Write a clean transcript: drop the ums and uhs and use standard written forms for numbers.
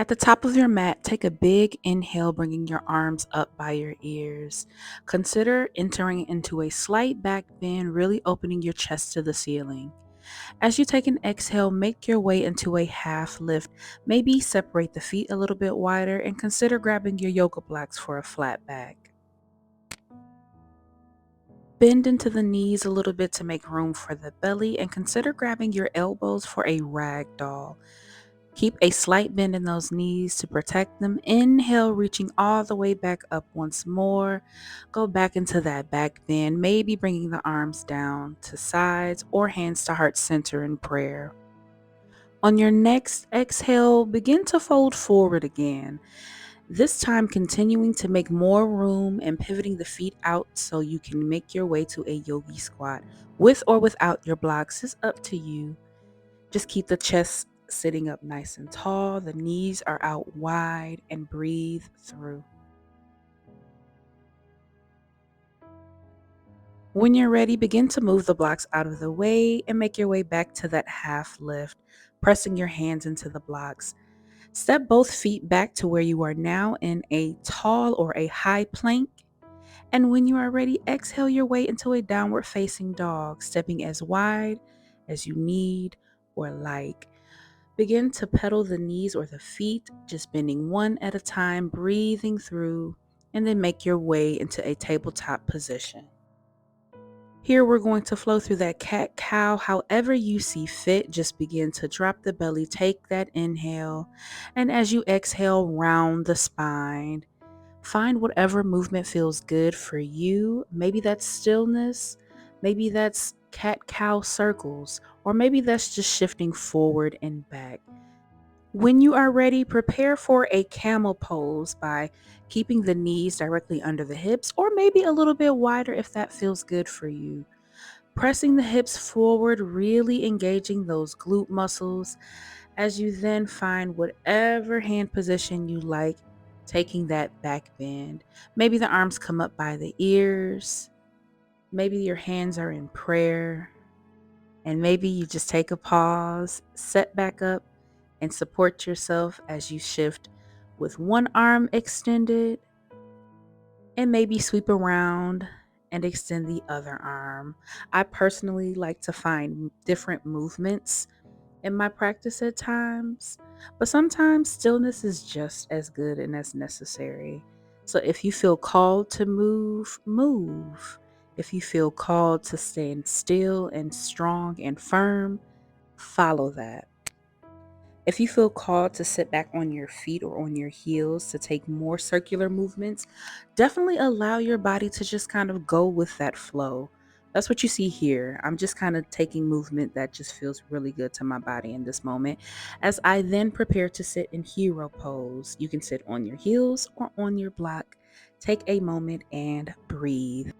At the top of your mat, take a big inhale, bringing your arms up by your ears. Consider entering into a slight back bend, really opening your chest to the ceiling. As you take an exhale, make your way into a half lift. Maybe separate the feet a little bit wider and consider grabbing your yoga blocks for a flat back. Bend into the knees a little bit to make room for the belly and consider grabbing your elbows for a rag doll. Keep a slight bend in those knees to protect them. Inhale, reaching all the way back up once more. Go back into that back bend, maybe bringing the arms down to sides or hands to heart center in prayer. On your next exhale, begin to fold forward again. This time, continuing to make more room and pivoting the feet out so you can make your way to a yogi squat. With or without your blocks is up to you. Just keep the chest sitting up nice and tall. The knees are out wide and breathe through. When you're ready, begin to move the blocks out of the way and make your way back to that half lift, pressing your hands into the blocks. Step both feet back to where you are now in a tall or a high plank. And when you are ready, exhale your way into a downward facing dog, stepping as wide as you need or like. Begin to pedal the knees or the feet, just bending one at a time, breathing through, and then make your way into a tabletop position. Here we're going to flow through that cat-cow however you see fit. Just begin to drop the belly, take that inhale, and as you exhale, round the spine. Find whatever movement feels good for you. Maybe that's stillness, maybe that's cat-cow circles, or maybe that's just shifting forward and back. When you are ready, prepare for a camel pose by keeping the knees directly under the hips, or maybe a little bit wider if that feels good for you. Pressing the hips forward, really engaging those glute muscles as you then find whatever hand position you like, taking that back bend. Maybe the arms come up by the ears, maybe your hands are in prayer, and maybe you just take a pause, set back up, and support yourself as you shift with one arm extended and maybe sweep around and extend the other arm. I personally like to find different movements in my practice at times, but sometimes stillness is just as good and as necessary. So if you feel called to move, move. If you feel called to stand still and strong and firm, follow that. If you feel called to sit back on your feet or on your heels to take more circular movements, definitely allow your body to just kind of go with that flow. That's what you see here. I'm just kind of taking movement that just feels really good to my body in this moment. As I then prepare to sit in hero pose, you can sit on your heels or on your block. Take a moment and breathe.